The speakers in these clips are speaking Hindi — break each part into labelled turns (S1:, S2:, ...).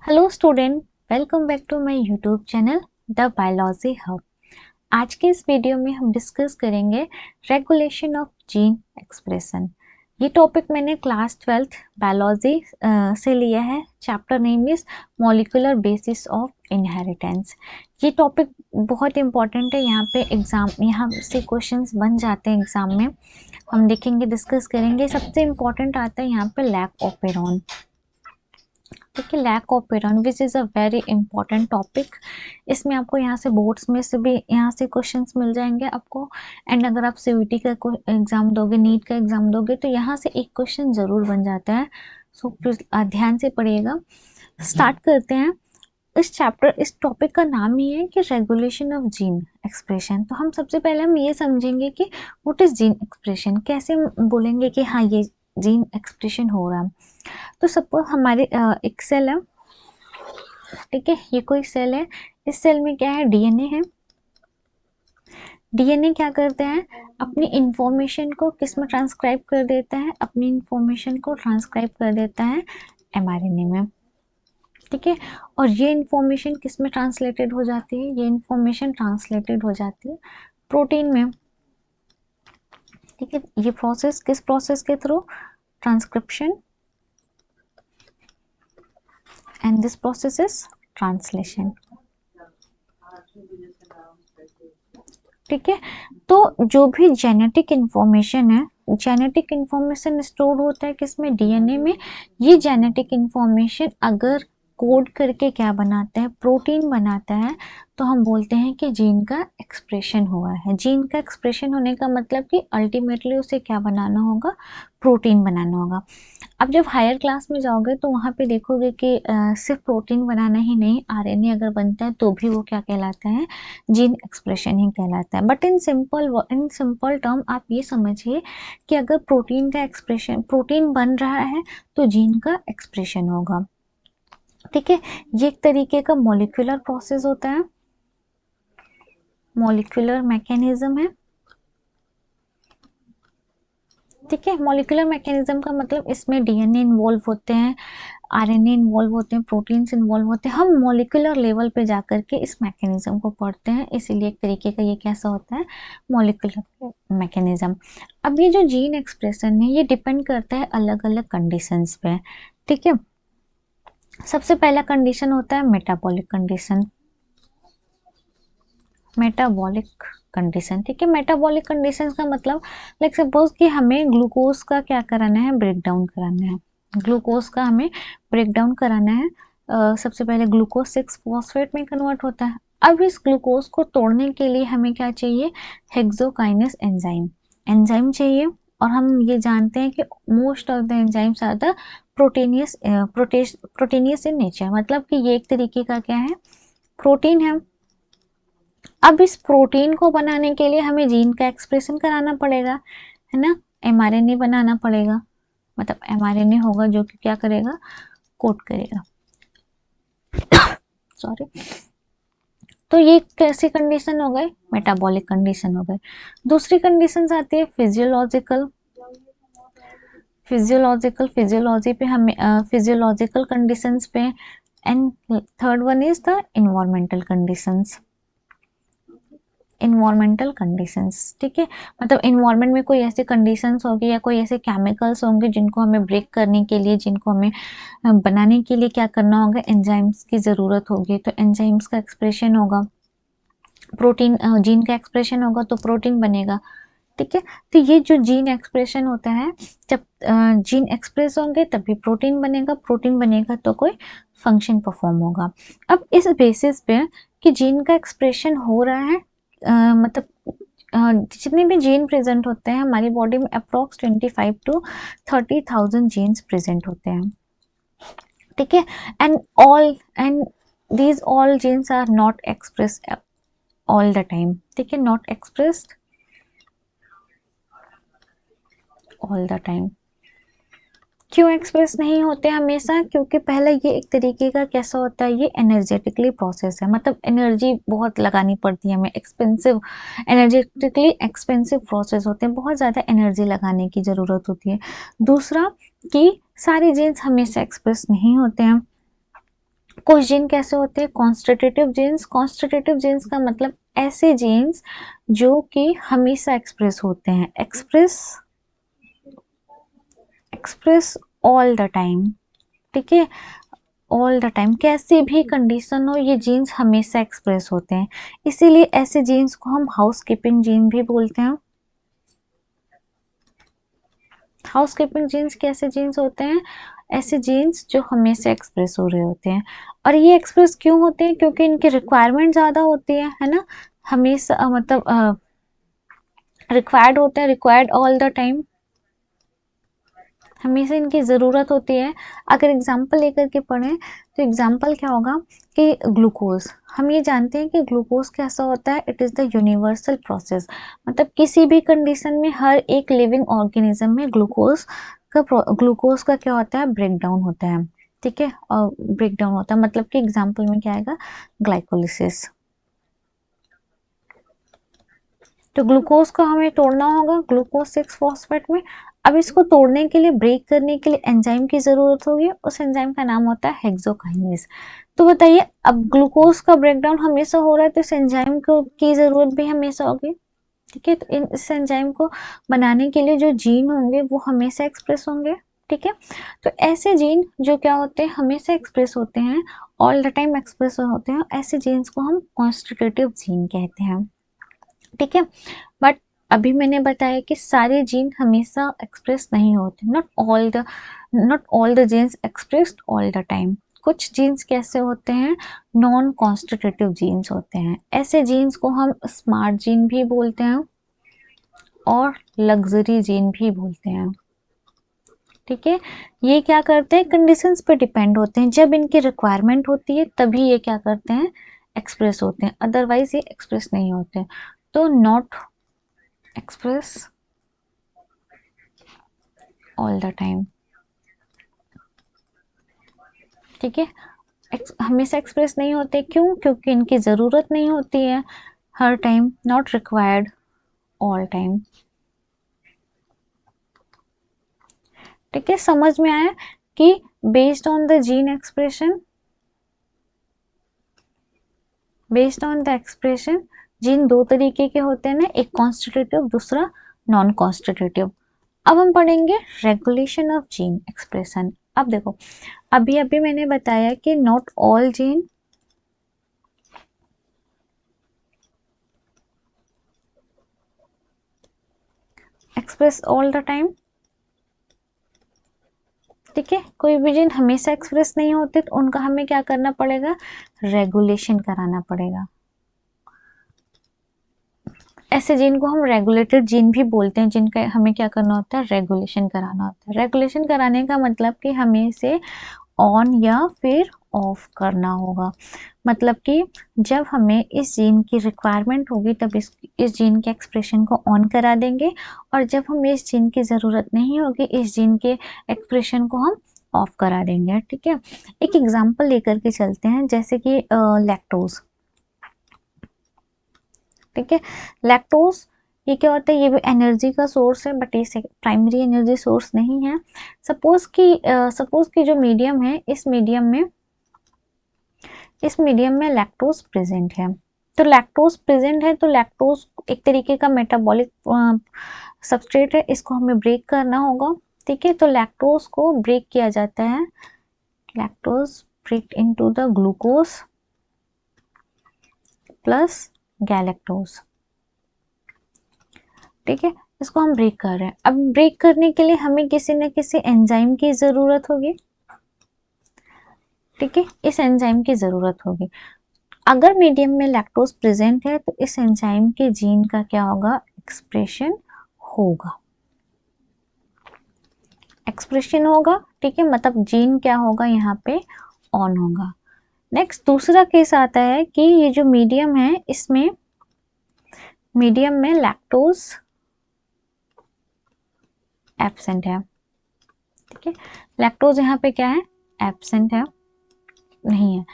S1: Hello student, welcome back to my YouTube channel the biology hub. आज के इस वीडियो में हम डिस्कस करेंगे रेगुलेशन ऑफ जीन एक्सप्रेशन। ये टॉपिक मैंने क्लास 12th बायोलॉजी से लिया है। Chapter name is molecular basis of inheritance. ये टॉपिक बहुत इंपॉर्टेंट है। यहाँ से क्वेश्चंस बन जाते हैं एग्जाम में। हम देखेंगे, डिस्कस करेंगे। सबसे इम्पोर्टेंट आता है यहाँ पे लैक ऑफ पेरॉन। ठीक है, lac of operon which is a very important topic. इसमें आपको यहाँ से बोर्ड्स में से भी यहाँ से क्वेश्चंस मिल जाएंगे आपको। एंड अगर आप सीयूटी का एग्जाम दोगे, नीट का एग्जाम दोगे, तो यहाँ से एक क्वेश्चन जरूर बन जाता है। सो ध्यान से पढ़िएगा। स्टार्ट करते हैं। इस टॉपिक का नाम ही है कि रेगुलेशन ऑफ जीन एक्सप्रेशन। तो हम सबसे पहले ये समझेंगे कि व्हाट इज जीन एक्सप्रेशन। कैसे बोलेंगे कि हाँ, ये जीन एक्सप्रेशन हो रहा है। तो सपोज हमारे एक सेल है, ठीक है, ये कोई सेल है। इस सेल में क्या है, डीएनए है। डीएनए क्या करते हैं, अपनी इंफॉर्मेशन को किस में ट्रांसक्राइब कर देता है, अपनी इंफॉर्मेशन को ट्रांसक्राइब कर देता है एमआरएनए में। ठीक है, और ये इंफॉर्मेशन किस में ट्रांसलेटेड हो जाती है, ये इंफॉर्मेशन ट्रांसलेटेड हो जाती है प्रोटीन में। ठीक है, ये प्रोसेस किस प्रोसेस के through, transcription, and this process is translation. ठीक है, तो जो भी जेनेटिक इंफॉर्मेशन है, जेनेटिक इंफॉर्मेशन स्टोर होता है किसमें, डीएनए में। ये जेनेटिक इंफॉर्मेशन अगर कोड करके क्या बनाता है, प्रोटीन बनाता है, तो हम बोलते हैं कि जीन का एक्सप्रेशन हुआ है। जीन का एक्सप्रेशन होने का मतलब कि अल्टीमेटली उसे क्या बनाना होगा, प्रोटीन बनाना होगा। अब जब हायर क्लास में जाओगे तो वहाँ पे देखोगे कि सिर्फ प्रोटीन बनाना ही नहीं, आरएनए अगर बनता है तो भी वो क्या कहलाता है, जीन एक्सप्रेशन ही कहलाता है। बट इन सिंपल टर्म आप ये समझिए कि अगर प्रोटीन का एक्सप्रेशन, प्रोटीन बन रहा है तो जीन का एक्सप्रेशन होगा। ठीक है, ये एक तरीके का मॉलिक्यूलर प्रोसेस होता है, मॉलिक्यूलर मैकेनिज्म है। ठीक है, मॉलिक्यूलर मैकेनिज्म का मतलब इसमें डीएनए इन्वॉल्व होते हैं, आरएनए इन्वॉल्व होते हैं, प्रोटीन्स इन्वॉल्व होते हैं। हम मॉलिक्यूलर लेवल पे जाकर के इस मैकेनिज्म को पढ़ते हैं, इसीलिए एक तरीके का ये कैसा होता है, मॉलिक्यूलर मैकेनिज्म। अब ये जो जीन एक्सप्रेशन है ये डिपेंड करता है अलग अलग कंडीशंस पे। ठीक है, सबसे पहला कंडीशन होता है मेटाबॉलिक कंडीशन। मेटाबॉलिक कंडीशन, ठीक है, मेटाबॉलिक कंडीशन का मतलब लाइक सपोज कि हमें ग्लूकोज का क्या कराना है, ब्रेक डाउन कराना है। ग्लूकोज का हमें ब्रेक डाउन कराना है। सबसे पहले ग्लूकोज 6 फॉस्फेट में कन्वर्ट होता है। अब इस ग्लूकोज को तोड़ने के लिए हमें क्या चाहिए, हेक्सोकाइनेस एंजाइम, एंजाइम चाहिए। और हम ये जानते हैं कि most of the enzymes are the proteinaceous, proteinaceous in nature, मतलब कि ये एक तरीके का क्या है, प्रोटीन है। अब इस प्रोटीन को बनाने के लिए हमें जीन का एक्सप्रेशन कराना पड़ेगा, है ना। एमआरएनए बनाना पड़ेगा, मतलब एमआरएनए होगा जो कि क्या करेगा, कोड करेगा। सॉरी। तो ये कैसी कंडीशन हो गई, मेटाबॉलिक कंडीशन हो गई। दूसरी कंडीशन आती है फिजियोलॉजिकल। फिजियोलॉजी पे हमें फिजियोलॉजिकल कंडीशंस पे। And third one is the environmental conditions. Environmental conditions, ठीक है, मतलब इन्वायरमेंट में कोई ऐसे कंडीशंस होंगे या कोई ऐसे केमिकल्स होंगे जिनको हमें ब्रेक करने के लिए, जिनको हमें बनाने के लिए क्या करना होगा, एंजाइम्स की ज़रूरत होगी। तो एंजाइम्स का एक्सप्रेशन होगा, प्रोटीन, जीन का एक्सप्रेशन होगा तो प्रोटीन बनेगा। ठीक है, तो ये जो जीन एक्सप्रेशन होता है, जब जीन एक्सप्रेस होंगे तभी प्रोटीन बनेगा, प्रोटीन बनेगा तो कोई फंक्शन परफॉर्म होगा। अब इस बेसिस पे कि जीन का एक्सप्रेशन हो रहा है, मतलब जितने भी जीन प्रेजेंट होते हैं हमारी बॉडी में, अप्रोक्स 25 to 30,000 जीन्स प्रेजेंट होते हैं। ठीक है, and these all genes are not express all the time. ठीक है, not expressed all the time. क्यों एक्सप्रेस नहीं होते हमेशा, क्योंकि पहले ये एक तरीके का कैसा होता है, ये एनर्जेटिकली प्रोसेस है, मतलब एनर्जी बहुत लगानी पड़ती है हमें, एक्सपेंसिव, एनर्जेटिकली एक्सपेंसिव प्रोसेस होते हैं, बहुत ज़्यादा एनर्जी लगाने की ज़रूरत होती है। दूसरा कि सारे जीन्स हमेशा एक्सप्रेस नहीं होते हैं, कुछ जीन कैसे होते हैं, कॉन्स्टिट्यूटिव जीन्स। कॉन्स्टिट्यूटिव जीन्स का मतलब ऐसे जीन्स जो कि हमेशा एक्सप्रेस होते हैं, एक्सप्रेस ऑल द टाइम, ठीक है, ऑल द टाइम, कैसी भी कंडीशन हो ये जीन्स हमेशा एक्सप्रेस होते हैं, इसीलिए ऐसे जीन्स को हम हाउस कीपिंग जीन भी बोलते हैं। हाउस कीपिंग जीन्स कैसे जीन्स होते हैं, ऐसे जीन्स जो हमेशा एक्सप्रेस हो रहे होते हैं। और ये एक्सप्रेस क्यों होते हैं, क्योंकि इनकी रिक्वायरमेंट ज़्यादा होती है ना, हमेशा मतलब रिक्वायर्ड होते हैं, रिक्वायर्ड ऑल द टाइम, हमेशा इनकी ज़रूरत होती है। अगर एग्जाम्पल लेकर के पढ़ें तो एग्जाम्पल क्या होगा कि ग्लूकोज, हम ये जानते हैं कि ग्लूकोज कैसा होता है, it is the universal process, मतलब किसी भी कंडीशन में हर एक लिविंग ऑर्गेनिज्म में ग्लूकोज का क्या होता है, ब्रेक डाउन होता है, ठीक है, और ब्रेक डाउन होता है, मतलब कि एग्जाम्पल में क्या आएगा, ग्लाइकोलिसिस। तो ग्लूकोज को हमें तोड़ना होगा ग्लूकोज 6 फॉस्फेट में। अब इसको तोड़ने के लिए, ब्रेक करने के लिए एंजाइम की जरूरत होगी, उस एंजाइम का नाम होता है हेक्सोकाइनेज। तो बताइए, अब ग्लूकोज का ब्रेकडाउन हमेशा हो रहा है तो इस एंजाइम को की जरूरत भी हमेशा होगी, ठीक है। तो इस एंजाइम को बनाने के लिए जो जीन होंगे वो हमेशा एक्सप्रेस होंगे, ठीक है। तो ऐसे जीन जो क्या होते हैं, हमेशा एक्सप्रेस होते हैं, ऑल द टाइम एक्सप्रेस होते हैं, ऐसे जीन्स को हम कॉन्स्टिट्यूटिव जीन कहते हैं, ठीक है। बट अभी मैंने बताया कि सारे जीन हमेशा एक्सप्रेस नहीं होते, not all the genes expressed all the time. कुछ जीन्स कैसे होते हैं, नॉन कॉन्स्टिट्यूटिव जीन्स होते हैं, ऐसे जीन्स को हम स्मार्ट जीन भी बोलते हैं और लग्जरी जीन भी बोलते हैं, ठीक है। ये क्या करते हैं, कंडीशंस पे डिपेंड होते हैं, जब इनकी रिक्वायरमेंट होती है तभी ये क्या करते हैं, एक्सप्रेस होते हैं, अदरवाइज ये एक्सप्रेस नहीं होते। तो not express all the time, ठीक है। हमेशा एक्सप्रेस नहीं होते, क्यों, क्योंकि इनकी ज़रूरत नहीं होती है हर time, not required all time, ठीक है। समझ में आया कि based on the gene expression, based on the expression, gene दो तरीके के होते हैं ना, एक कॉन्स्टिट्यूटिव, दूसरा नॉन कॉन्स्टिट्यूटिव। अब हम पढ़ेंगे रेगुलेशन ऑफ जीन एक्सप्रेशन। अब देखो, अभी अभी मैंने बताया कि not all gene express all the time, ठीक है। कोई भी जीन हमेशा एक्सप्रेस नहीं होते तो उनका हमें क्या करना पड़ेगा, रेगुलेशन कराना पड़ेगा। ऐसे जीन को हम रेगुलेटेड जीन भी बोलते हैं, जिनका हमें क्या करना होता है, रेगुलेशन कराना होता है। रेगुलेशन कराने का मतलब कि हमें इसे ऑन या फिर ऑफ करना होगा, मतलब कि जब हमें इस जीन की रिक्वायरमेंट होगी तब इस जीन के एक्सप्रेशन को ऑन करा देंगे, और जब हमें इस जीन की ज़रूरत नहीं होगी इस जीन के एक्सप्रेशन को हम ऑफ करा देंगे, ठीक है। एक एग्जांपल लेकर के चलते हैं, जैसे कि लैक्टोज, ठीक है। लैक्टोज ये क्या होता है, ये भी एनर्जी का सोर्स है, बट ये प्राइमरी एनर्जी सोर्स नहीं है। सपोज कि जो मीडियम है, इस मीडियम में लैक्टोज प्रेजेंट है, तो लैक्टोज प्रेजेंट है तो लैक्टोज एक तरीके का मेटाबॉलिक सबस्ट्रेट है, इसको हमें ब्रेक करना होगा, ठीक है। तो लैक्टोज को ब्रेक किया जाता है, lactose break into the glucose plus galactose, ठीक है। इसको हम ब्रेक कर रहे हैं। अब ब्रेक करने के लिए हमें किसी न किसी एंजाइम की जरूरत होगी, ठीक है, इस एंजाइम की जरूरत होगी। अगर मीडियम में लैक्टोज प्रेजेंट है तो इस एंजाइम के जीन का क्या होगा, एक्सप्रेशन होगा, एक्सप्रेशन होगा, ठीक है, मतलब जीन क्या होगा यहाँ पे, ऑन होगा। नेक्स्ट दूसरा केस आता है कि ये जो मीडियम है, इसमें मीडियम में लैक्टोज एब्सेंट है, ठीक है। लैक्टोज यहाँ पे क्या है, एब्सेंट है, नहीं है।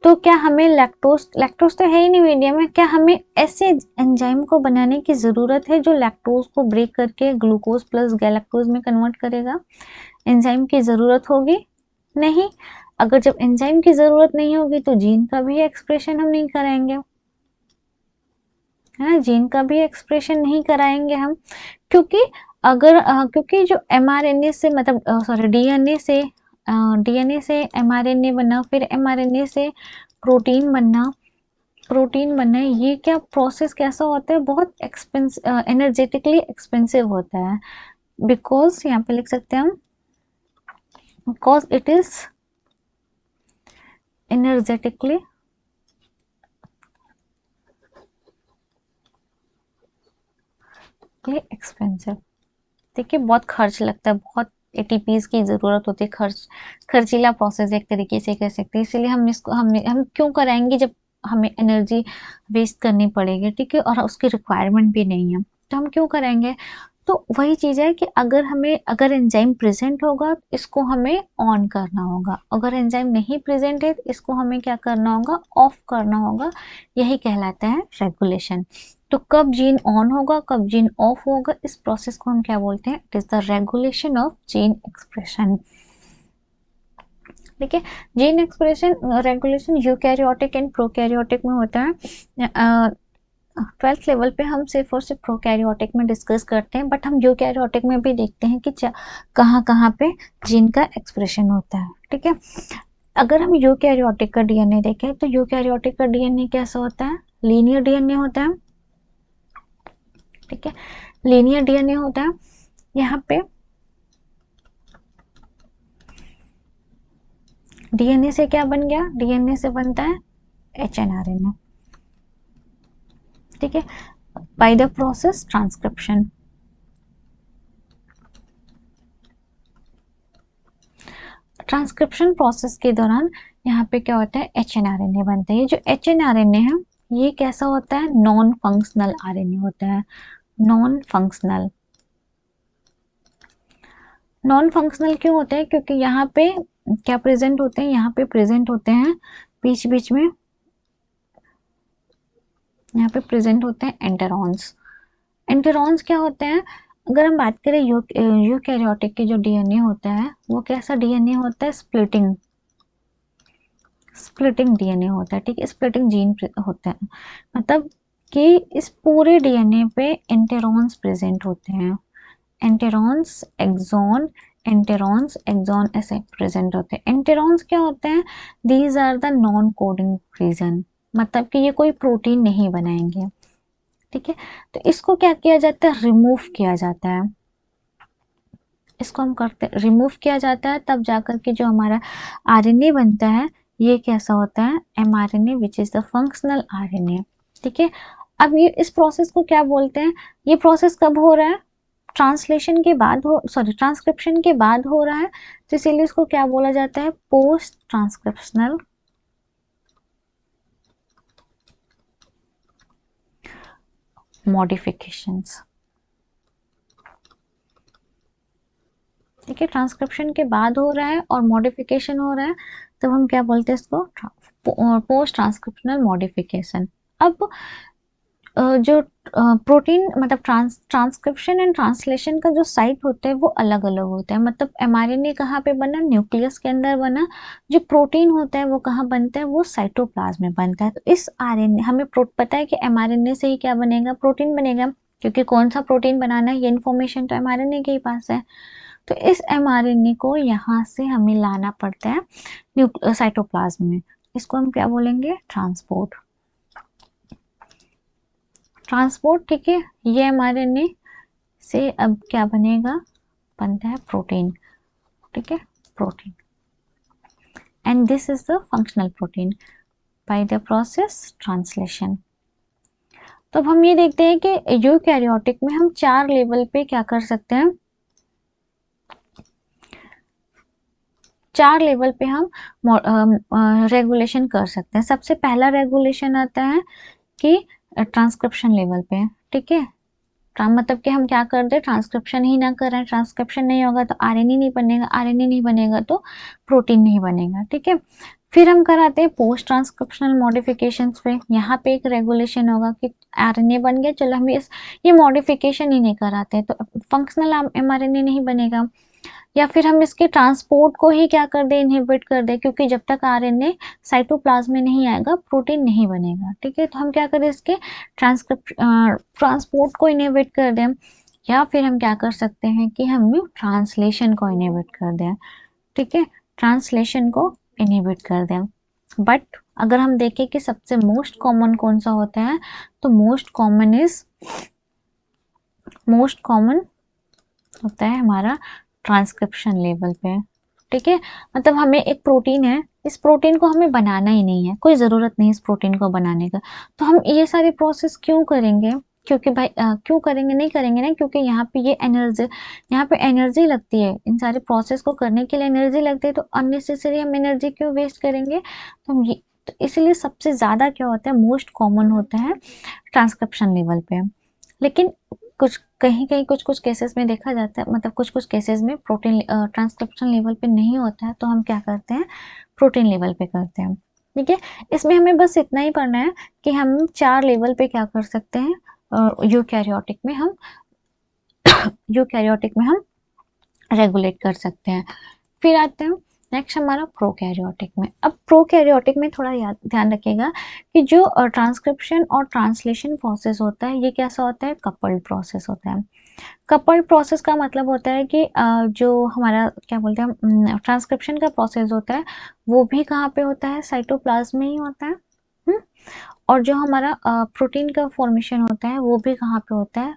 S1: तो क्या हमें लैक्टोज तो है ही नहीं मीडियम में, क्या हमें ऐसे एंजाइम को बनाने की ज़रूरत है जो लैक्टोज को ब्रेक करके ग्लूकोज प्लस गैलेक्टोज में कन्वर्ट करेगा, एंजाइम की ज़रूरत होगी नहीं। अगर जब एंजाइम की ज़रूरत नहीं होगी तो जीन का भी एक्सप्रेशन हम नहीं कराएंगे, है ना, जीन का भी एक्सप्रेशन नहीं कराएंगे हम, क्योंकि क्योंकि जो mRNA से मतलब सॉरी डीएनए से mRNA बना, फिर mRNA से प्रोटीन बनना, ये क्या प्रोसेस कैसा होता है, बहुत एनर्जेटिकली एक्सपेंसिव होता है, बिकॉज यहाँ पे लिख सकते हैं हम, because it is energetically expensive. देखिए बहुत खर्च लगता है, बहुत एटीपीज की ज़रूरत होती है, खर्चीला प्रोसेस एक तरीके से कह सकते हैं, इसीलिए हम क्यों कराएंगे जब हमें एनर्जी वेस्ट करनी पड़ेगी, ठीक है, और उसकी रिक्वायरमेंट भी नहीं है, तो हम क्यों करेंगे। तो वही चीज़ है कि अगर एंजाइम प्रेजेंट होगा इसको हमें ऑन करना होगा, अगर एंजाइम नहीं प्रेजेंट है तो इसको हमें क्या करना होगा, ऑफ करना होगा, यही कहलाता है रेगुलेशन। तो कब जीन ऑन होगा, कब जीन ऑफ होगा, इस प्रोसेस को हम क्या बोलते हैं, it is the regulation of gene expression. ठीक है, gene expression regulation eukaryotic and prokaryotic में होता है। 12th लेवल पे हम सिर्फ और सिर्फ प्रोकैरियोटिक में डिस्कस करते हैं, बट हम यूकैरियोटिक में भी देखते हैं कि कहाँ कहाँ पे जीन का एक्सप्रेशन होता है। ठीक है, अगर हम यूकैरियोटिक का डीएनए देखें तो यूकैरियोटिक का डीएनए कैसा होता है, लीनियर डीएनए होता है। ठीक है, लीनियर डीएनए होता है। यहाँ पे डीएनए से क्या बन गया, डीएनए से बनता है एचएनआरएनए। ठीक है, by the process transcription. Transcription process के दौरान यहाँ पे क्या होता है, एचएनआरएनए बनता है। ये जो एचएनआरएनए है ये कैसा होता है, नॉन फंक्शनल आरएनए होता है, नॉन फंक्शनल। नॉन फंक्शनल क्यों होते हैं, क्योंकि यहाँ पे क्या प्रेजेंट होते हैं, यहाँ पे प्रेजेंट होते हैं बीच बीच में, यहाँ पे प्रेजेंट होते हैं एंटेरॉन्स। एंटेरॉन्स क्या होते हैं, अगर हम बात करें यूकैरियोटिक के जो डीएनए होता है वो कैसा डीएनए होता है, स्प्लिटिंग डीएनए होता है। ठीक है, स्प्लिटिंग जीन होता है, मतलब कि इस पूरे डीएनए पे एंटेरॉन्स प्रेजेंट होते हैं, एंटेरॉन्स एक्सॉन ऐसे प्रेजेंट होते हैं। एंटेरॉन्स क्या होते हैं, these are the non coding region, मतलब कि ये कोई प्रोटीन नहीं बनाएंगे। ठीक है, तो इसको क्या किया जाता है, रिमूव किया जाता है, इसको हम करते रिमूव किया जाता है, तब जाकर के जो हमारा आरएनए बनता है ये कैसा होता है, mRNA which is the functional RNA. ठीक है, अब ये इस प्रोसेस को क्या बोलते हैं, ये प्रोसेस कब हो रहा है, ट्रांसक्रिप्शन के बाद हो रहा है, तो इसीलिए इसको क्या बोला जाता है, पोस्ट ट्रांसक्रिप्शनल मॉडिफिकेशंस। ठीक है, ट्रांसक्रिप्शन के बाद हो रहा है और मॉडिफिकेशन हो रहा है, तब हम क्या बोलते हैं इसको, पोस्ट ट्रांसक्रिप्शनल मॉडिफिकेशन। अब जो प्रोटीन मतलब ट्रांसक्रिप्शन एंड ट्रांसलेशन का जो साइट होता है वो अलग अलग होता है, मतलब एमआरएनए कहाँ पे बना, न्यूक्लियस के अंदर बना, जो प्रोटीन होता है वो कहाँ बनता है, वो साइटोप्लाज्म में बनता है। तो इस आरएनए हमें पता है कि एमआरएनए से ही क्या बनेगा, प्रोटीन बनेगा, क्योंकि कौन सा प्रोटीन बनाना है ये इन्फॉर्मेशन तो एमआरएनए के ही पास है। तो इस एमआरएनए को यहाँ से हमें लाना पड़ता है साइटोप्लाज्म में, इसको हम क्या बोलेंगे, ट्रांसपोर्ट। ठीक है, ये एमआरएनए से अब क्या बनेगा, बनता है प्रोटीन। ठीक है, protein, and this is the functional protein by the process translation. तो अब हम ये देखते हैं कि यूकैरियोटिक में हम 4 लेवल पे क्या कर सकते हैं, 4 लेवल पे हम रेगुलेशन कर सकते हैं। सबसे पहला रेगुलेशन आता है कि ट्रांसक्रिप्शन लेवल पे। ठीक है, मतलब कि हम क्या कर दे, ट्रांसक्रिप्शन ही ना करें, ट्रांसक्रिप्शन नहीं होगा तो आरएनए नहीं बनेगा, आरएनए नहीं बनेगा तो प्रोटीन नहीं बनेगा। ठीक है, फिर हम कराते हैं पोस्ट ट्रांसक्रिप्शनल मॉडिफिकेशंस पे, यहाँ पे एक रेगुलेशन होगा कि आरएनए बन गया, चलो हम ये मॉडिफिकेशन ही नहीं कराते तो फंक्शनल एमआरएनए नहीं बनेगा। या फिर हम इसके ट्रांसपोर्ट को ही क्या कर दें, इनहिबिट कर दें, क्योंकि जब तक आरएनए साइटोप्लाज्म में नहीं आएगा प्रोटीन नहीं बनेगा। ठीक है, तो हम क्या करें, इसके ट्रांसपोर्ट को इनहिबिट कर दें, या फिर हम क्या कर सकते हैं कि हम ट्रांसलेशन को इनहिबिट कर दें। ठीक है, ट्रांसलेशन को इनहिबिट कर दें। बट अगर हम देखें कि सबसे मोस्ट कॉमन कौन सा होता है, तो मोस्ट कॉमन होता है हमारा ट्रांसक्रिप्शन लेवल पे। ठीक है, मतलब हमें एक प्रोटीन है, इस प्रोटीन को हमें बनाना ही नहीं है, कोई ज़रूरत नहीं इस प्रोटीन को बनाने का, तो हम ये सारे प्रोसेस क्यों करेंगे, क्योंकि भाई क्यों करेंगे, नहीं करेंगे ना, क्योंकि यहाँ पे ये एनर्जी, यहाँ पे एनर्जी लगती है, इन सारे प्रोसेस को करने के लिए एनर्जी लगती है, तो अननेसेसरी हम एनर्जी क्यों वेस्ट करेंगे, तो हम ये, तो इसलिए सबसे ज़्यादा क्या होता है, मोस्ट कॉमन होता है ट्रांसक्रिप्शन लेवल पे। लेकिन कुछ कहीं कहीं कुछ कुछ केसेस में देखा जाता है, मतलब कुछ कुछ केसेस में प्रोटीन ट्रांसक्रिप्शन लेवल पे नहीं होता है, तो हम क्या करते हैं, प्रोटीन लेवल पे करते हैं। ठीक है, इसमें हमें बस इतना ही पढ़ना है कि हम 4 लेवल पे क्या कर सकते हैं, यूकैरियोटिक में हम रेगुलेट कर सकते हैं। फिर आते हैं नेक्स्ट हमारा प्रोकैरियोटिक में। अब प्रोकैरियोटिक में थोड़ा याद ध्यान रखिएगा कि जो ट्रांसक्रिप्शन और ट्रांसलेशन प्रोसेस होता है, ये कैसा होता है, कपल्ड प्रोसेस होता है। कपल्ड प्रोसेस का मतलब होता है कि जो हमारा क्या बोलते हैं, ट्रांसक्रिप्शन का प्रोसेस होता है, वो भी कहाँ पे होता है, साइटोप्लाज्म में ही होता है। और जो हमारा प्रोटीन का फॉर्मेशन होता है, वो भी कहाँ पे होता है,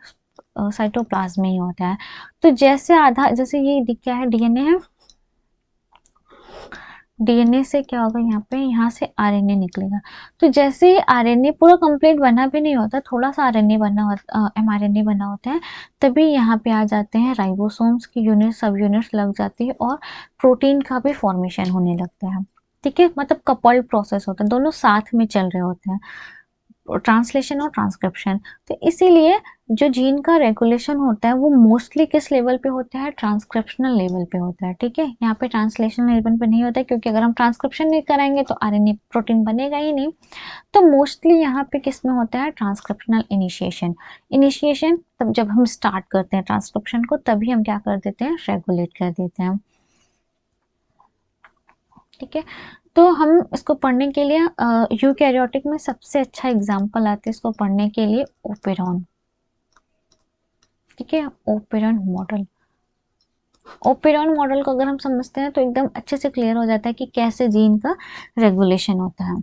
S1: साइटोप्लाज्म में ही होता है। तो जैसे ये क्या है, डीएनए है, डीएनए से क्या होगा, यहाँ पे यहाँ से आरएनए निकलेगा। तो जैसे ही आरएनए पूरा कंप्लीट बना भी नहीं होता, थोड़ा सा आरएनए एमआरएनए बना होता है, तभी यहाँ पे आ जाते हैं राइबोसोम्स की यूनिट, सब यूनिट्स लग जाती है और प्रोटीन का भी फॉर्मेशन होने लगता है। ठीक है, मतलब कपल्ड प्रोसेस होता है, दोनों साथ में चल रहे होते हैं, ट्रांसलेशन और ट्रांसक्रिप्शन। तो इसीलिए जो जीन का रेगुलेशन होता है वो मोस्टली किस लेवल पे होता है, ट्रांसक्रिप्शनल लेवल पे होता है। ठीक है, यहाँ पे ट्रांसलेशन लेवल पे नहीं होता है, क्योंकि अगर हम ट्रांसक्रिप्शन नहीं कराएंगे तो आरएनए प्रोटीन बनेगा ही नहीं। तो मोस्टली यहाँ पे किस में होता है, ट्रांसक्रिप्शनल इनिशिएशन तब जब हम स्टार्ट करते हैं ट्रांसक्रिप्शन को, तभी हम क्या कर देते हैं, रेगुलेट कर देते हैं। ठीक है, तो हम इसको पढ़ने के लिए यूकैरियोटिक में सबसे अच्छा एग्जाम्पल आते हैं इसको पढ़ने के लिए, ओपेरॉन। ठीक है, ओपेरॉन मॉडल को अगर हम समझते हैं तो एकदम अच्छे से क्लियर हो जाता है कि कैसे जीन का रेगुलेशन होता है।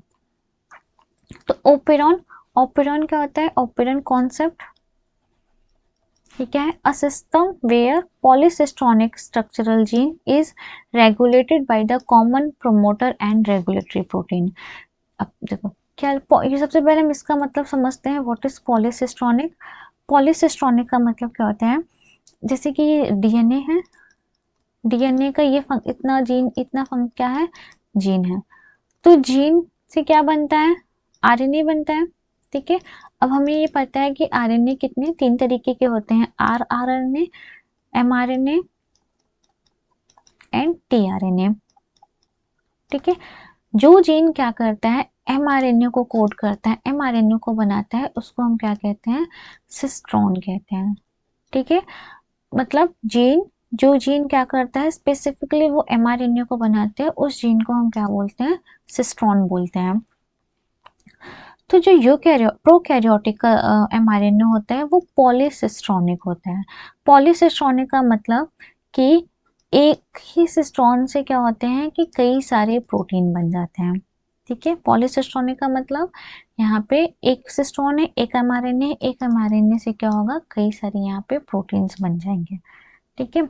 S1: तो ओपेरॉन क्या होता है, ओपेरॉन कॉन्सेप्ट ठीक है, a system where polycistronic structural gene is regulated by the common promoter and regulatory protein. अब देखो क्या, ये सबसे पहले हम इसका मतलब समझते हैं, व्हाट इज पॉलीसिस्टोनिक। पॉलीसिस्टोनिक का मतलब क्या होता है, जैसे कि ये डीएनए है, डीएनए का ये इतना जीन, इतना क्या है, जीन है, तो जीन से क्या बनता है, आरएनए बनता है। ठीक है, अब हमें ये पता है कि आरएनए कितने, 3 तरीके के होते हैं, आरआरएनए, एमआरएनए एंड टीआरएनए। ठीक है, जो जीन क्या करता है, एमआरएनए को कोड करता है, एमआरएनए को बनाता है, उसको हम क्या कहते हैं, सिस्ट्रॉन कहते हैं। ठीक है, मतलब जो जीन क्या करता है, स्पेसिफिकली वो एमआरएनए को बनाते हैं, उस जीन को हम क्या बोलते हैं, सिस्ट्रॉन बोलते हैं। तो जो प्रोकैरियोटिक का एमआरएनए होता है वो पॉलीसिस्ट्रॉनिक होता है। पॉलीसिस्ट्रॉनिक का मतलब कि एक ही सिस्ट्रॉन से क्या होते हैं कि कई सारे प्रोटीन बन जाते हैं। ठीक है, पॉलीसिस्ट्रॉनिक का मतलब यहाँ पे एक सिस्ट्रॉन है, एक एमआरएनए से क्या होगा, कई सारे यहाँ पे प्रोटीन्स बन जाएंगे। ठीक है,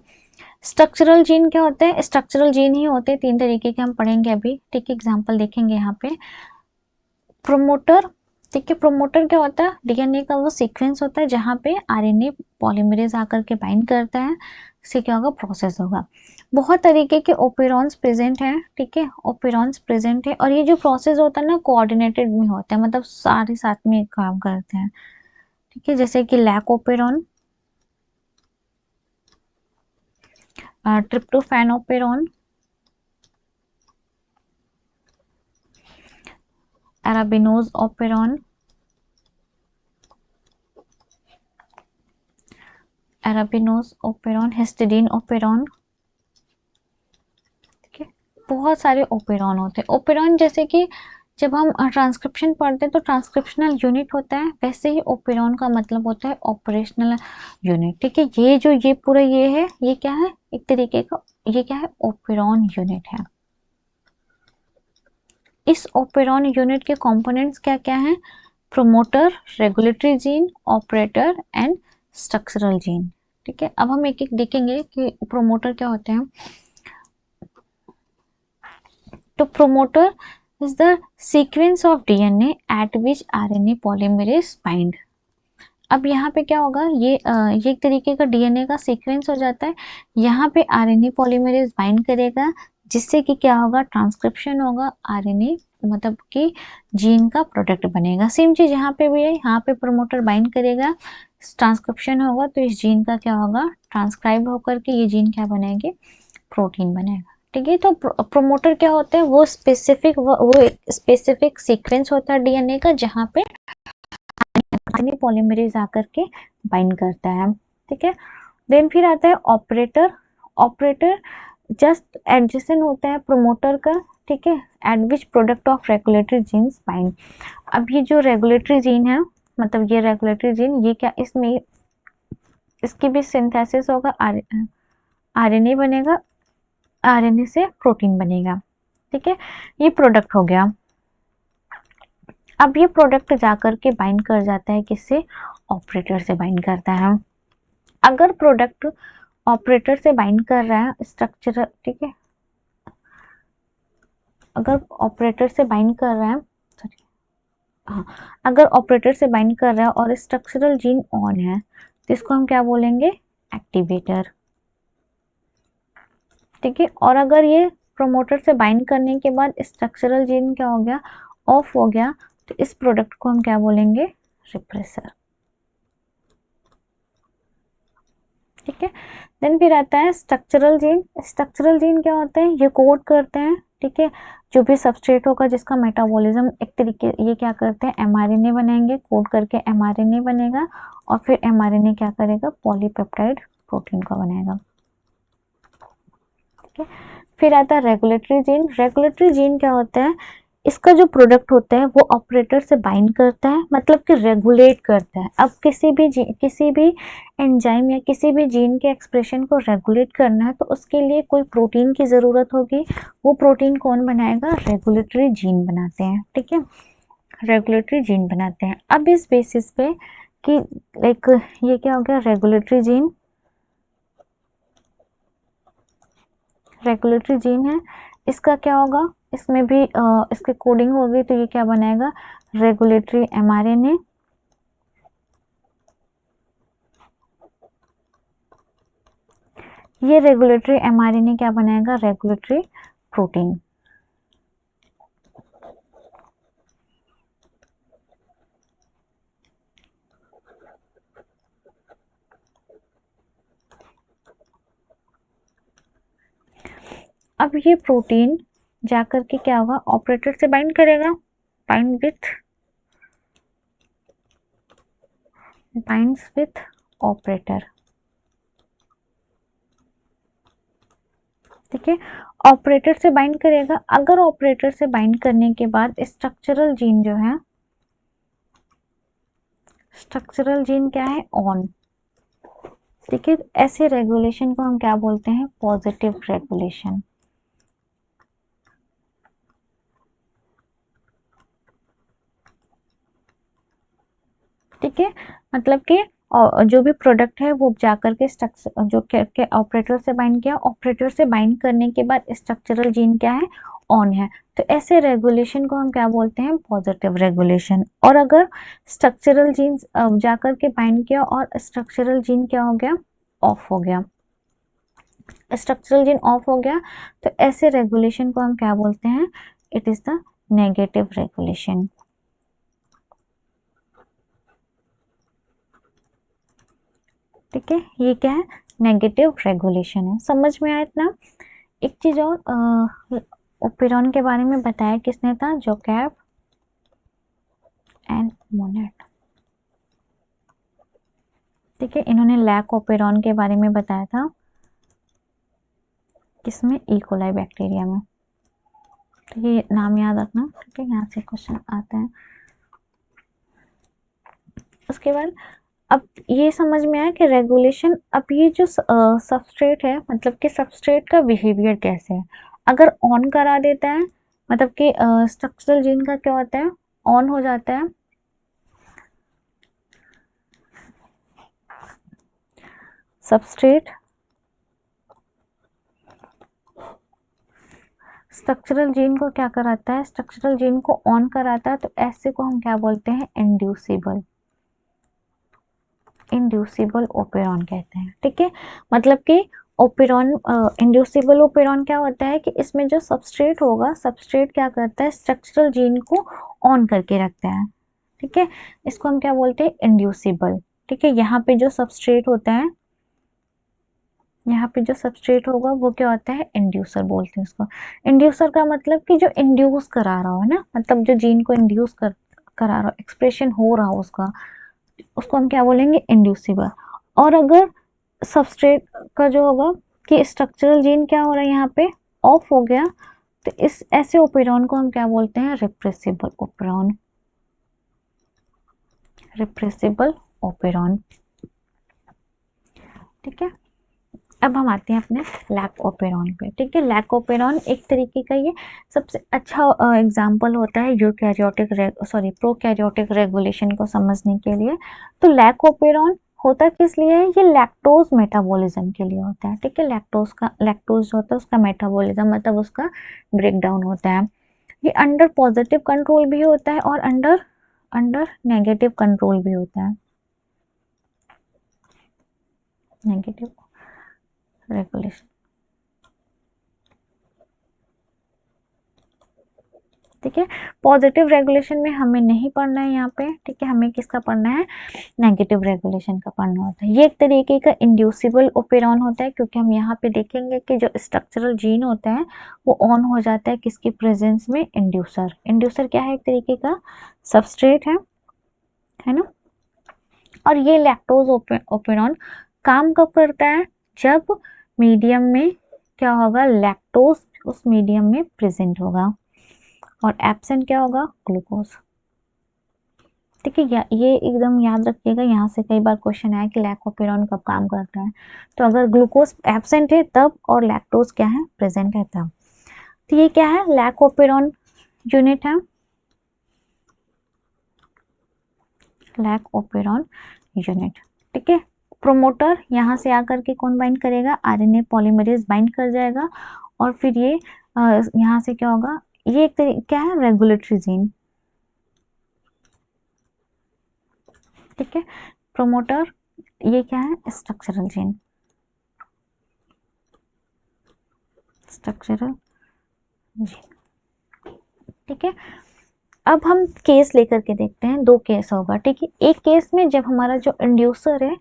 S1: स्ट्रक्चरल जीन क्या होते हैं, स्ट्रक्चरल जीन ही होते हैं, 3 तरीके के हम पढ़ेंगे अभी। ठीक है, एग्जाम्पल देखेंगे यहाँ पे। प्रोमोटर, ठीक है, प्रोमोटर क्या होता है, डीएनए का वो सीक्वेंस होता है जहाँ पे आरएनए पॉलीमरेज आकर के बाइंड करता है, इससे क्या होगा, प्रोसेस होगा। बहुत तरीके के ओपेरॉन्स प्रेजेंट हैं। ठीक है, ओपेरॉन्स प्रेजेंट है, और ये जो प्रोसेस होता है ना, कोऑर्डिनेटेड में होता है, मतलब सारे साथ में काम करते हैं। ठीक है, जैसे कि lac operon, tryptophan operon, arabinose operon, histidine operon, बहुत सारे ओपेरॉन होते हैं। ओपेरॉन जैसे कि जब हम ट्रांसक्रिप्शन पढ़ते हैं तो ट्रांसक्रिप्शनल यूनिट होता है, वैसे ही ओपेरॉन का मतलब होता है ऑपरेशनल यूनिट। ठीक है, ये जो ये पूरा ये है, ये क्या है, एक तरीके का ये क्या है, ओपेरॉन यूनिट है। इस ओपेरॉन यूनिट के कंपोनेंट्स क्या क्या हैं? Promoter, regulatory gene, operator and structural gene. ठीक है, अब हम एक एक देखेंगे कि प्रोमोटर क्या होते हैं। तो promoter is the sequence of DNA at which RNA polymerase bind। अब यहाँ पे क्या होगा, ये एक तरीके का डीएनए का सीक्वेंस हो जाता है। यहाँ पे आरएनए पॉलीमरेज बाइंड करेगा, जिससे कि क्या होगा, ट्रांसक्रिप्शन होगा, आरएनए मतलब कि जीन का प्रोडक्ट बनेगा। सेम चीज यहाँ पे भी है, यहाँ पे प्रमोटर बाइंड करेगा, ट्रांसक्रिप्शन होगा, तो इस जीन का क्या होगा, ट्रांसक्राइब होकर के ये जीन क्या बनेंगे, प्रोटीन बनेगा। ठीक है, तो प्रोमोटर क्या होता है, वो स्पेसिफिक सीक्वेंस होता है डीएनए का, जहाँ पे आरएनए पॉलीमरेज आकर के बाइंड करता है। ठीक है, देन फिर आता है ऑपरेटर। ऑपरेटर जस्ट एडजेसेंट होता है प्रोमोटर का। ठीक है, at which product of regulatory genes bind. अब ये जो रेगुलेटरी जीन है, मतलब ये रेगुलेटरी जीन, ये क्या, इसमें इसकी भी सिंथेसिस होगा, आरएनए बनेगा, आरएनए से प्रोटीन बनेगा। ठीक है, ये प्रोडक्ट हो गया। अब ये प्रोडक्ट जाकर के बाइंड कर जाता है, किससे, ऑपरेटर से बाइंड करता है। अगर प्रोडक्ट ऑपरेटर से बाइंड कर रहा है स्ट्रक्चर, ठीक है, अगर ऑपरेटर से बाइंड कर रहा है, हाँ, अगर ऑपरेटर से बाइंड कर रहा है और स्ट्रक्चरल जीन ऑन है, तो इसको हम क्या बोलेंगे, एक्टिवेटर। ठीक है, और अगर ये प्रोमोटर से बाइंड करने के बाद स्ट्रक्चरल जीन क्या हो गया, ऑफ हो गया, तो इस प्रोडक्ट को हम क्या बोलेंगे, रिप्रेसर। ठीक है, देन फिर आता है स्ट्रक्चरल जीन। स्ट्रक्चरल जीन क्या होते हैं, ये कोड करते हैं, ठीक है, जो भी सबस्ट्रेट होगा जिसका मेटाबॉलिज्म एक तरीके, ये क्या करते हैं, एमआरएनए बनाएंगे, कोड करके एमआरएनए बनेगा, और फिर एमआरएनए क्या करेगा, पॉलीपेप्टाइड प्रोटीन को बनाएगा। ठीक है, फिर आता है रेगुलेटरी जीन। रेगुलेटरी जीन क्या होता है, इसका जो प्रोडक्ट होता है वो ऑपरेटर से बाइंड करता है, मतलब कि रेगुलेट करता है। अब किसी भी एंजाइम या किसी भी जीन के एक्सप्रेशन को रेगुलेट करना है, तो उसके लिए कोई प्रोटीन की ज़रूरत होगी। वो प्रोटीन कौन बनाएगा, रेगुलेटरी जीन बनाते हैं। ठीक है, रेगुलेटरी जीन बनाते हैं। अब इस बेसिस पे कि लाइक ये क्या हो गया, रेगुलेटरी जीन, रेगुलेटरी जीन है, इसका क्या होगा, इसमें भी इसके कोडिंग होगी, तो ये क्या बनाएगा, रेगुलेटरी एमआरएनए। ये रेगुलेटरी एमआरएनए क्या बनाएगा, रेगुलेटरी प्रोटीन। अब ये प्रोटीन जाकर के क्या होगा, ऑपरेटर से बाइंड करेगा, बाइंड्स विथ ऑपरेटर। ठीक है, ऑपरेटर से बाइंड करेगा। अगर ऑपरेटर से बाइंड करने के बाद स्ट्रक्चरल जीन जो है, स्ट्रक्चरल जीन क्या है, ऑन। ठीक है, ऐसे रेगुलेशन को हम क्या बोलते हैं, पॉजिटिव रेगुलेशन। ठीक है, मतलब कि जो भी प्रोडक्ट है वो जाकर के स्ट्रक्चर जो के ऑपरेटर से बाइंड किया, ऑपरेटर से बाइंड करने के बाद स्ट्रक्चरल जीन क्या है, ऑन है, तो ऐसे रेगुलेशन को हम क्या बोलते हैं, पॉजिटिव रेगुलेशन। और अगर स्ट्रक्चरल जीन जाकर के बाइंड किया और स्ट्रक्चरल जीन क्या हो गया, ऑफ हो गया, स्ट्रक्चरल जीन ऑफ हो गया, तो ऐसे रेगुलेशन को हम क्या बोलते हैं, it is the negative regulation. ठीक है, ये क्या है, नेगेटिव रेगुलेशन है। समझ में आया इतना। एक चीज और, ओपेरॉन के बारे में बताया किसने था, जैकब एंड मोनेट। ठीक है, इन्होंने लैक ओपेरॉन के बारे में बताया था, किसमें, ई कोलाई बैक्टीरिया में। तो ये नाम याद रखना, ठीक है, यहाँ से क्वेश्चन आता है। उसके बाद अब ये समझ में आया कि रेगुलेशन, अब ये जो सबस्ट्रेट है, मतलब कि सबस्ट्रेट का बिहेवियर कैसे है। अगर ऑन करा देता है, मतलब कि स्ट्रक्चरल जीन का क्या होता है, ऑन हो जाता है। सबस्ट्रेट स्ट्रक्चरल जीन को क्या कराता है, स्ट्रक्चरल जीन को ऑन कराता है, तो ऐसे को हम क्या बोलते हैं, इंड्यूसिबल ओपेरॉन कहते हैं, ठीक है। मतलब कि ओपेरॉन, इंड्यूसिबल ओपेरॉन क्या होता है कि इसमें जो सबस्ट्रेट होगा, सबस्ट्रेट क्या करता है, स्ट्रक्चरल जीन को ऑन करके रखता है, ठीक है। इसको हम क्या बोलते हैं, इंड्यूसिबल, ठीक है। यहाँ पे जो सबस्ट्रेट होता है, यहाँ पे जो सबस्ट्रेट होगा वो क्या होता है, इंड्यूसर बोलते हैं उसको। इंड्यूसर का मतलब कि जो इंड्यूस करा रहा हो ना, मतलब जो जीन को इंड्यूस करा रहा हो, एक्सप्रेशन हो रहा हो उसका, उसको हम क्या बोलेंगे, इंड्यूसिबल। और अगर सबस्ट्रेट का जो होगा कि स्ट्रक्चरल जीन क्या हो रहा है, यहाँ पे ऑफ हो गया, तो इस ऐसे ओपेरॉन को हम क्या बोलते हैं, रिप्रेसिबल ओपेरॉन, रिप्रेसिबल ओपेरॉन, ठीक है। अब हम आते हैं अपने लैक ओपेरॉन पे, ठीक है। लैक ओपेरॉन एक तरीके का ये सबसे अच्छा एग्जाम्पल होता है प्रोकैरियोटिक रेगुलेशन को समझने के लिए। तो लैक ओपेरॉन होता किस लिए है, ये लैक्टोज मेटाबॉलिज्म के लिए होता है, ठीक है। लैक्टोज जो होता है उसका मेटाबॉलिज्म, मतलब उसका ब्रेक डाउन होता है। ये अंडर पॉजिटिव कंट्रोल भी होता है और अंडर अंडर नेगेटिव कंट्रोल भी होता है, नेगेटिव रेगुलेशन, ठीक है। पॉजिटिव रेगुलेशन में हमें नहीं पढ़ना है यहाँ पे, ठीक है। हमें किसका पढ़ना है, नेगेटिव रेगुलेशन का पढ़ना होता है। ये एक तरीके का इंड्यूसिबल ओपेरॉन होता है, क्योंकि हम यहाँ पे देखेंगे कि जो स्ट्रक्चरल जीन होता है वो ऑन हो जाता है किसकी प्रेजेंस में, इंड्यूसर। इंड्यूसर क्या है, एक तरीके का सबस्ट्रेट है ना। और ये लैक्टोज ओपेरॉन काम कब करता है, जब मीडियम में क्या होगा, लैक्टोज उस मीडियम में प्रेजेंट होगा, और एब्सेंट क्या होगा, ग्लूकोज, ठीक है। ये एकदम याद रखिएगा, यहाँ से कई बार क्वेश्चन आया कि लैकोपेरॉन कब काम करता है, तो अगर ग्लूकोज एब्सेंट है तब, और लैक्टोज क्या है, प्रेजेंट है तब। तो ये क्या है, लैकोपेरॉन यूनिट है, लैकोपेरॉन यूनिट, ठीक है। प्रोमोटर यहाँ से आकर के कौन बाइंड करेगा, आरएनए पॉलीमरेज बाइंड कर जाएगा, और फिर ये यहाँ से क्या होगा, ये एक क्या है, रेगुलेटरी जीन, ठीक है। प्रोमोटर, ये क्या है, स्ट्रक्चरल जीन, स्ट्रक्चरल जीन, ठीक है। अब हम केस लेकर के देखते हैं, दो केस होगा, ठीक है। एक केस में जब हमारा जो इंड्यूसर है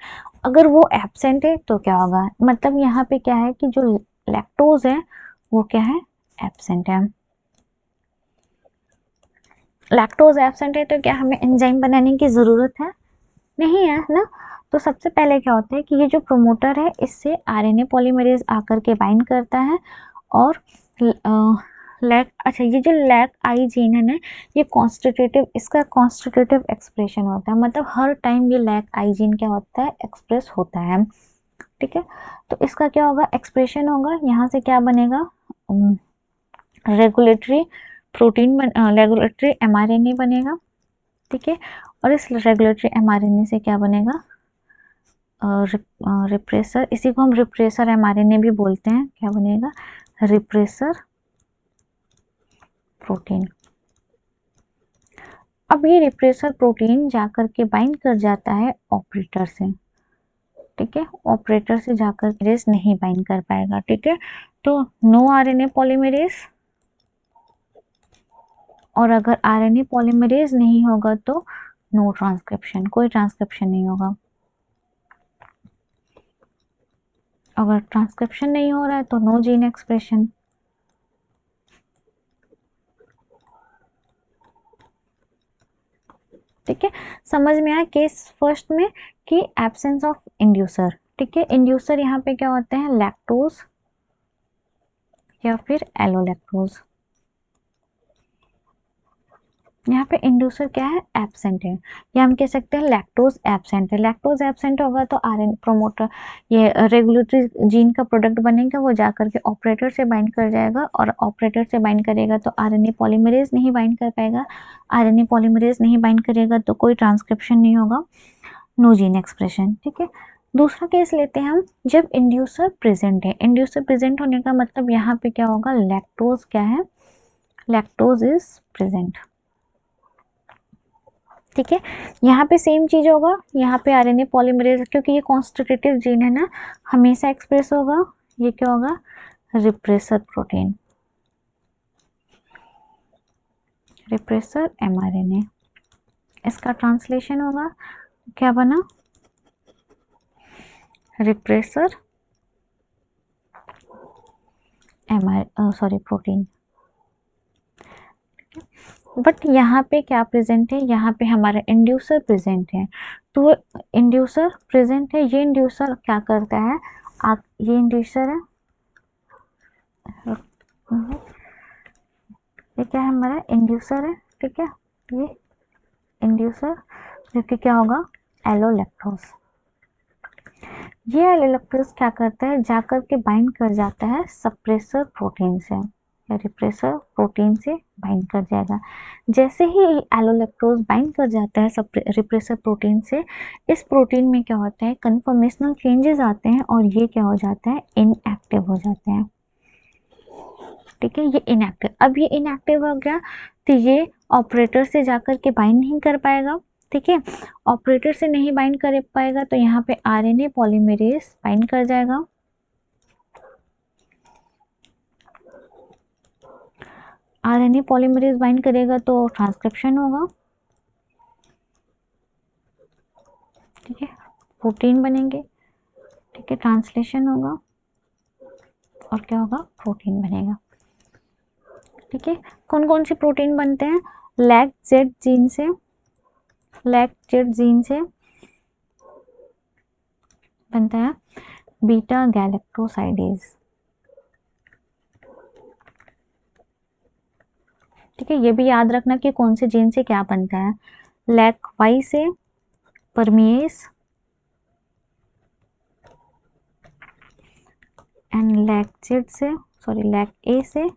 S1: अगर वो एब्सेंट है तो क्या होगा, मतलब यहाँ पे क्या है कि जो लैक्टोज है वो क्या है, एब्सेंट है। लैक्टोज एब्सेंट है तो क्या हमें एंजाइम बनाने की ज़रूरत है, नहीं है ना। तो सबसे पहले क्या होता है कि ये जो प्रोमोटर है इससे आरएनए पॉलीमरेज आकर के बाइंड करता है, और अच्छा, ये जो लैक आई जीन है ना, ये कॉन्स्टिट्यूटिव, इसका कॉन्स्टिट्यूटिव एक्सप्रेशन होता है, मतलब हर टाइम ये लैक आई जीन क्या होता है, एक्सप्रेस होता है, ठीक है। तो इसका क्या होगा, एक्सप्रेशन होगा, यहाँ से क्या बनेगा, रेगुलेटरी प्रोटीन, रेगुलेटरी एमआरएनए बनेगा, ठीक है। और इस रेगुलेटरी एमआरएनए से क्या बनेगा, रिप्रेसर, इसी को हम रिप्रेसर एमआरएनए भी बोलते हैं, क्या बनेगा, रिप्रेसर प्रोटीन। अब ये रिप्रेसर प्रोटीन जाकर के बाइंड कर जाता है ऑपरेटर से, ठीक है। ऑपरेटर से जाकर रेस नहीं बाइंड कर पाएगा, ठीक है। तो नो आरएनए पॉलीमरेज, और अगर आरएनए पॉलीमरेज नहीं होगा तो नो ट्रांसक्रिप्शन, कोई ट्रांसक्रिप्शन नहीं होगा। अगर ट्रांसक्रिप्शन नहीं हो रहा है तो नो जीन एक्सप्रेशन, ठीक है। समझ में आया केस फर्स्ट में कि एब्सेंस ऑफ इंड्यूसर, ठीक है। इंड्यूसर यहाँ पे क्या होते हैं, लैक्टोज या फिर एलोलैक्टोज, यहाँ पे इंड्यूसर क्या है, एब्सेंट है, या हम कह सकते हैं लैक्टोज एब्सेंट है। लैक्टोज एब्सेंट होगा तो आरएनए प्रोमोटर, ये रेगुलेटरी जीन का प्रोडक्ट बनेगा, वो जाकर के ऑपरेटर से बाइंड कर जाएगा, और ऑपरेटर से बाइंड करेगा तो आरएनए पॉलीमरेज नहीं बाइंड कर पाएगा। आरएनए पॉलीमरेज नहीं बाइंड करेगा तो कोई ट्रांसक्रिप्शन नहीं होगा, नो जीन एक्सप्रेशन। ठीक है, दूसरा केस लेते हैं हम, जब इंड्यूसर प्रेजेंट है। इंड्यूसर प्रेजेंट होने का मतलब यहाँ पे क्या होगा, लैक्टोज क्या है, लैक्टोज इज प्रेजेंट। ठीक है, यहाँ पे सेम चीज होगा, यहाँ पे आरएनए पॉलीमरेज, क्योंकि ये कॉन्स्टिट्यूटिव जीन है ना, हमेशा एक्सप्रेस होगा। ये क्या होगा, रिप्रेसर प्रोटीन, रिप्रेसर एमआरएनए। इसका ट्रांसलेशन होगा, क्या बना, रिप्रेसर प्रोटीन। बट यहाँ पे क्या प्रेजेंट है, यहाँ पे हमारा इंड्यूसर प्रेजेंट है। तो इंड्यूसर प्रेजेंट है, ये इंड्यूसर क्या करता है, ये इंड्यूसर है, ये क्या है, हमारा इंड्यूसर है। ठीक है, ये इंड्यूसर जो कि क्या होगा, एलोलैक्टोज। ये एलोलैक्टोज क्या करता है, जाकर के बाइंड कर जाता है सप्रेसर प्रोटीन से, या रिप्रेसर प्रोटीन से बाइंड कर जाएगा। जैसे ही एलोलैक्टोज बाइंड कर जाता है रिप्रेसर प्रोटीन से, इस प्रोटीन में क्या होता है, कन्फर्मेशनल चेंजेस आते हैं, और ये क्या हो जाता है, इनएक्टिव हो जाते हैं। ठीक है, ये इनएक्टिव, अब ये इनएक्टिव हो गया तो ये ऑपरेटर से जाकर के बाइंड नहीं कर पाएगा। ठीक है, ऑपरेटर से नहीं बाइंड कर पाएगा तो यहाँ पे आरएनए पॉलीमरेज बाइंड कर जाएगा। आरएनए पॉलीमरेज बाइंड करेगा तो ट्रांसक्रिप्शन होगा। ठीक है, प्रोटीन बनेंगे। ठीक है, ट्रांसलेशन होगा, और क्या होगा, प्रोटीन बनेगा। ठीक है, कौन कौन सी प्रोटीन बनते हैं, लैक-जेड जीन से, लैक-जेड जीन से बनता है बीटा गैलेक्टोसाइडेज। ठीक है, ये भी याद रखना कि कौन से जीन से क्या बनता है, लैक वाई से परमिएस, एंड लैक-जेड से, सॉरी लैक ए से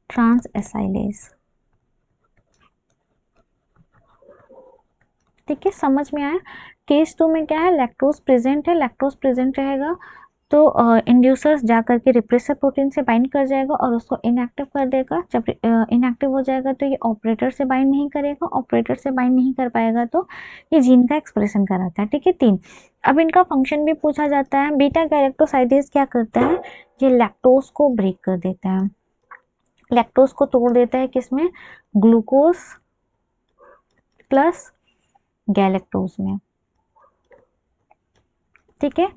S1: ट्रांस एसाइलेज। ठीक है, समझ में आया। केस 2 में क्या है, लैक्टोज प्रेजेंट है, लैक्टोज प्रेजेंट रहेगा तो इंड्यूसर्स जाकर के रिप्रेसर प्रोटीन से बाइंड कर जाएगा और उसको इनएक्टिव कर देगा। जब इनएक्टिव हो जाएगा तो ये ऑपरेटर से बाइंड नहीं करेगा, ऑपरेटर से बाइंड नहीं कर पाएगा तो ये जीन का एक्सप्रेशन कराता है। ठीक है, 3। अब इनका फंक्शन भी पूछा जाता है। बीटा गैलेक्टोसाइडेज क्या करता है, ये लैक्टोज को ब्रेक कर देता है, लैक्टोज को तोड़ देता है, किसमें, ग्लूकोज प्लस गैलेक्टोज में। ठीक है,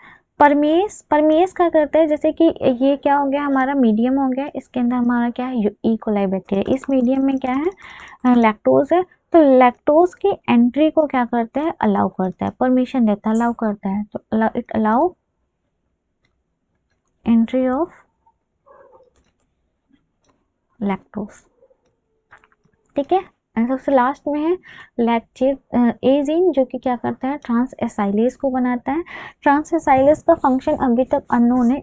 S1: परमेस, परमेस क्या करता है, जैसे कि ये क्या हो गया, हमारा मीडियम हो गया, इसके अंदर हमारा क्या है, ई कोलाई बैक्टीरिया, इस मीडियम में क्या है, लैक्टोज है, तो लैक्टोज की एंट्री को क्या करता है, अलाउ करता है, परमिशन देता है, अलाउ करता है, तो it allow entry of lactose. ठीक है, एंड सबसे लास्ट में है लैक्टेज ए जीन, जो कि क्या करता है, ट्रांस एसाइलेज को बनाता है। ट्रांस एसाइलेज का फंक्शन अभी तक अननोन है,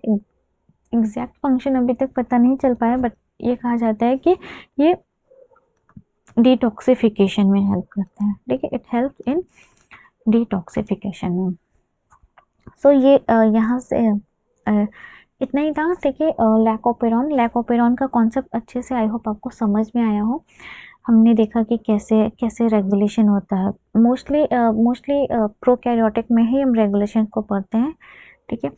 S1: एग्जैक्ट फंक्शन अभी तक पता नहीं चल पाया, बट ये कहा जाता है कि ये डिटॉक्सिफिकेशन में हेल्प करता है। ठीक है, इट हेल्प इन डिटॉक्सिफिकेशन में। सो ये यहाँ से इतना ही था। ठीक है, लैकोपेरॉन, लैकोपेरॉन का कॉन्सेप्ट अच्छे से आई होप आपको समझ में आया हो। हमने देखा कि कैसे कैसे रेगुलेशन होता है, मोस्टली प्रोकैरियोटिक में ही हम रेगुलेशन को पढ़ते हैं। ठीक है,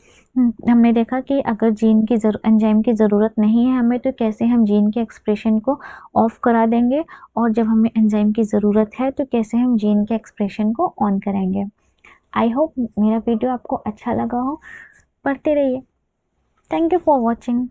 S1: हमने देखा कि अगर जीन की एंजाइम की ज़रूरत नहीं है हमें, तो कैसे हम जीन के एक्सप्रेशन को ऑफ करा देंगे, और जब हमें एंजाइम की ज़रूरत है तो कैसे हम जीन के एक्सप्रेशन को ऑन करेंगे। आई होप मेरा वीडियो आपको अच्छा लगा हो, पढ़ते रहिए। Thank you for watching.